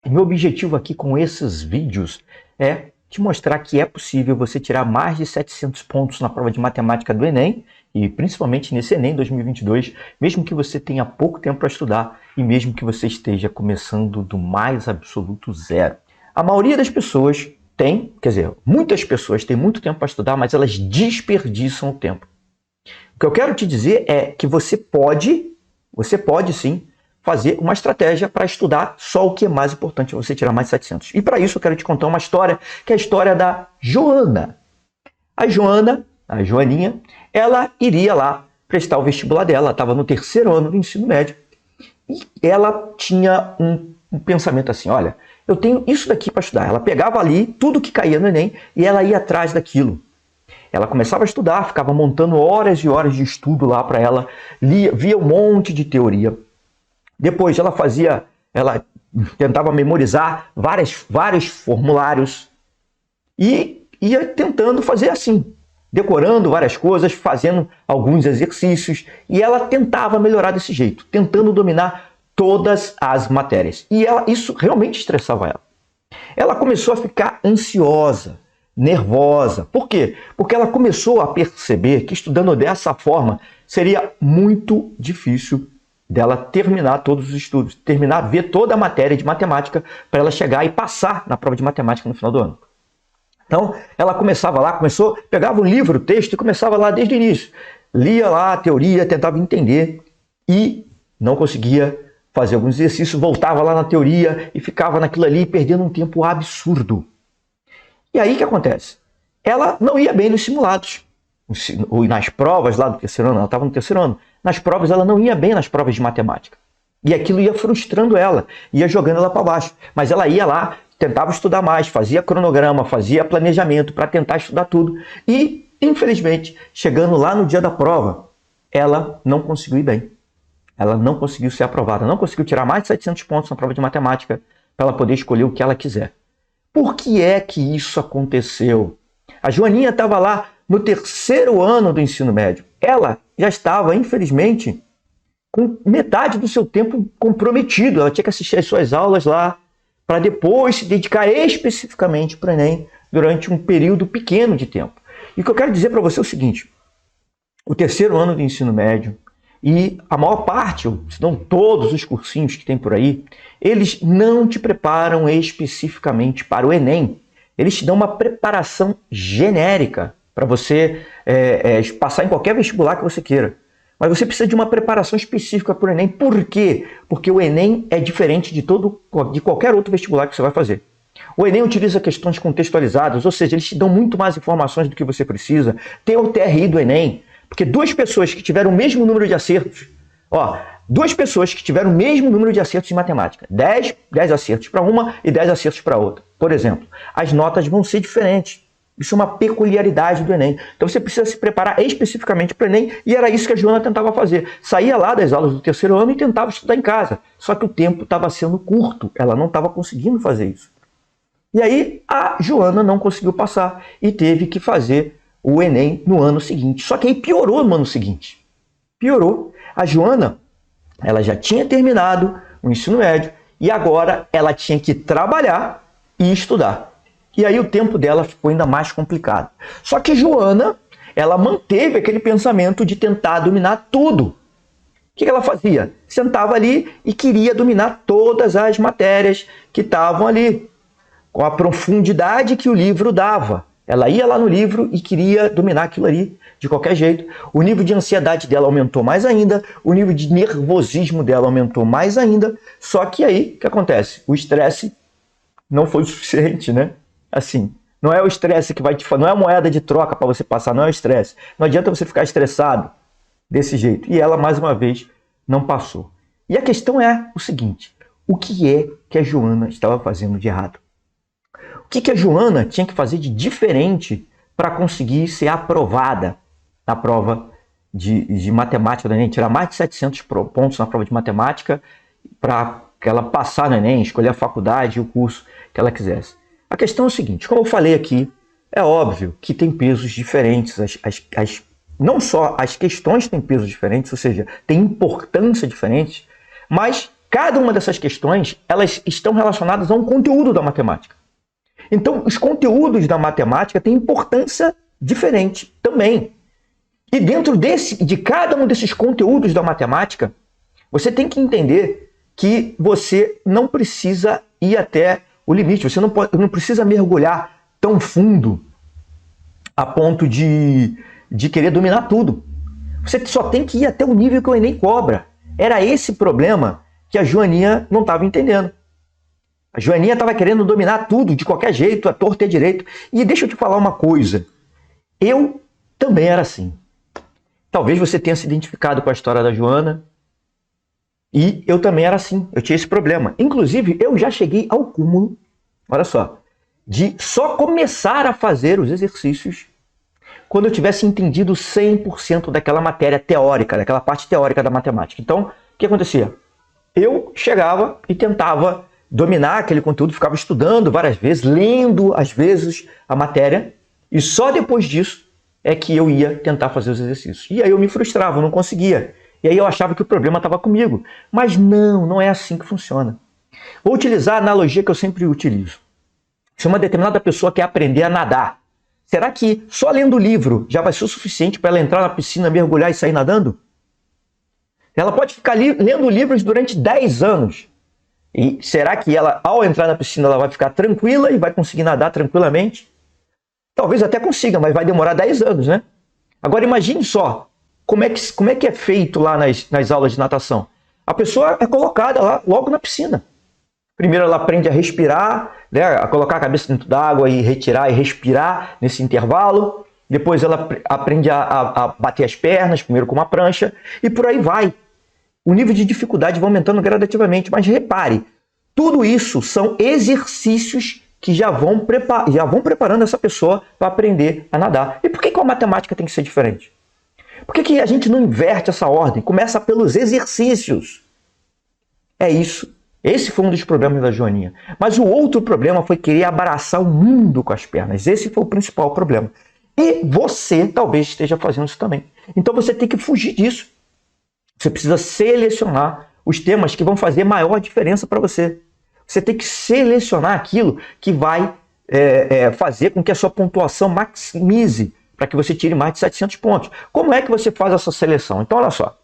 Meu objetivo aqui com esses vídeos é te mostrar que é possível você tirar mais de 700 pontos na prova de matemática do Enem, e principalmente nesse Enem 2022, mesmo que você tenha pouco tempo para estudar e mesmo que você esteja começando do mais absoluto zero. A maioria das pessoas tem, quer dizer, muitas pessoas têm muito tempo para estudar, mas elas desperdiçam o tempo. O que eu quero te dizer é que você pode sim, fazer uma estratégia para estudar só o que é mais importante, você tirar mais de 700. E para isso eu quero te contar uma história, que é a história da Joana. A Joaninha, ela iria lá prestar o vestibular dela, ela estava no 3º ano do ensino médio, e ela tinha um pensamento assim, olha, eu tenho isso daqui para estudar. Ela pegava ali tudo que caía no Enem e ela ia atrás daquilo. Ela começava a estudar, ficava montando horas e horas de estudo lá para ela, via um monte de teoria. Depois ela tentava memorizar vários formulários e ia tentando fazer assim, decorando várias coisas, fazendo alguns exercícios, e ela tentava melhorar desse jeito, tentando dominar todas as matérias. E isso realmente estressava ela. Ela começou a ficar ansiosa, nervosa. Por quê? Porque ela começou a perceber que estudando dessa forma seria muito difícil dela terminar todos os estudos, ver toda a matéria de matemática para ela chegar e passar na prova de matemática no final do ano. Então, ela começava lá, pegava um livro, o texto e começava lá desde o início. Lia lá a teoria, tentava entender e não conseguia fazer alguns exercícios, voltava lá na teoria e ficava naquilo ali perdendo um tempo absurdo. E aí o que acontece? Ela não ia bem nos simulados. Nas provas lá do 3º ano, ela estava no 3º ano, nas provas ela não ia bem nas provas de matemática. E aquilo ia frustrando ela, ia jogando ela para baixo. Mas ela ia lá, tentava estudar mais, fazia cronograma, fazia planejamento para tentar estudar tudo. E, infelizmente, chegando lá no dia da prova, ela não conseguiu ir bem. Ela não conseguiu ser aprovada, não conseguiu tirar mais de 700 pontos na prova de matemática para ela poder escolher o que ela quiser. Por que é que isso aconteceu? A Joaninha estava lá no 3º ano do ensino médio. Ela já estava, infelizmente, com metade do seu tempo comprometido. Ela tinha que assistir às suas aulas lá para depois se dedicar especificamente para o Enem durante um período pequeno de tempo. E o que eu quero dizer para você é o seguinte, o 3º ano do ensino médio e a maior parte, se não todos os cursinhos que tem por aí, eles não te preparam especificamente para o Enem. Eles te dão uma preparação genérica para você passar em qualquer vestibular que você queira. Mas você precisa de uma preparação específica para o Enem. Por quê? Porque o Enem é diferente de qualquer outro vestibular que você vai fazer. O Enem utiliza questões contextualizadas, ou seja, eles te dão muito mais informações do que você precisa. Tem o TRI do Enem, porque duas pessoas que tiveram o mesmo número de acertos, duas pessoas que tiveram o mesmo número de acertos em matemática, 10 acertos para uma e 10 acertos para outra, por exemplo, as notas vão ser diferentes. Isso é uma peculiaridade do Enem. Então você precisa se preparar especificamente para o Enem, e era isso que a Joana tentava fazer. Saía lá das aulas do 3º ano e tentava estudar em casa. Só que o tempo estava sendo curto, ela não estava conseguindo fazer isso. E aí a Joana não conseguiu passar e teve que fazer o Enem no ano seguinte. Só que aí piorou no ano seguinte. Piorou. A Joana, ela já tinha terminado o ensino médio e agora ela tinha que trabalhar e estudar. E aí o tempo dela ficou ainda mais complicado. Só que Joana, ela manteve aquele pensamento de tentar dominar tudo. O que ela fazia? Sentava ali e queria dominar todas as matérias que estavam ali, com a profundidade que o livro dava. Ela ia lá no livro e queria dominar aquilo ali de qualquer jeito. O nível de ansiedade dela aumentou mais ainda, o nível de nervosismo dela aumentou mais ainda. Só que aí, o que acontece? O estresse não foi o suficiente, né? Assim, não é o estresse que vai te fazer, não é a moeda de troca para você passar, não é o estresse. Não adianta você ficar estressado desse jeito. E ela, mais uma vez, não passou. E a questão é o seguinte, o que é que a Joana estava fazendo de errado? O que a Joana tinha que fazer de diferente para conseguir ser aprovada na prova de matemática do Enem, tirar mais de 700 pontos na prova de matemática para que ela passar no Enem, escolher a faculdade e o curso que ela quisesse? A questão é o seguinte, como eu falei aqui, é óbvio que tem pesos diferentes, não só as questões têm pesos diferentes, ou seja, tem importância diferente, mas Cada uma dessas questões, elas estão relacionadas a um conteúdo da matemática. Então, os conteúdos da matemática têm importância diferente também. E dentro de cada um desses conteúdos da matemática, você tem que entender que você não precisa ir até o limite, você não precisa mergulhar tão fundo a ponto de querer dominar tudo. Você só tem que ir até o nível que o Enem cobra. Era esse problema que a Joaninha não estava entendendo. A Joaninha estava querendo dominar tudo de qualquer jeito, a torta e a direito. E deixa eu te falar uma coisa. Eu também era assim. Talvez você tenha se identificado com a história da Joana. E eu também era assim. Eu tinha esse problema. Inclusive, eu já cheguei ao cúmulo, olha só, de só começar a fazer os exercícios quando eu tivesse entendido 100% daquela matéria teórica, daquela parte teórica da matemática. Então, o que acontecia? Eu chegava e tentava dominar aquele conteúdo, ficava estudando várias vezes, lendo às vezes a matéria, e só depois disso é que eu ia tentar fazer os exercícios. E aí eu me frustrava, eu não conseguia. E aí eu achava que o problema estava comigo. Mas não é assim que funciona. Vou utilizar a analogia que eu sempre utilizo. Se uma determinada pessoa quer aprender a nadar, será que só lendo o livro já vai ser o suficiente para ela entrar na piscina, mergulhar e sair nadando? Ela pode ficar lendo livros durante 10 anos. E será que ela, ao entrar na piscina, ela vai ficar tranquila e vai conseguir nadar tranquilamente? Talvez até consiga, mas vai demorar 10 anos, né? Agora imagine só, como é que é feito lá nas aulas de natação? A pessoa é colocada lá logo na piscina. Primeiro ela aprende a respirar, né, a colocar a cabeça dentro d'água e retirar e respirar nesse intervalo. Depois ela aprende a bater as pernas, primeiro com uma prancha, e por aí vai. O nível de dificuldade vai aumentando gradativamente. Mas repare, tudo isso são exercícios que já vão preparando essa pessoa para aprender a nadar. E por que a matemática tem que ser diferente? Por que a gente não inverte essa ordem? Começa pelos exercícios. É isso. Esse foi um dos problemas da Joaninha. Mas o outro problema foi querer abraçar o mundo com as pernas. Esse foi o principal problema. E você talvez esteja fazendo isso também. Então você tem que fugir disso. Você precisa selecionar os temas que vão fazer maior diferença para você. Você tem que selecionar aquilo que vai fazer com que a sua pontuação maximize, para que você tire mais de 700 pontos. Como é que você faz essa seleção? Então, olha só.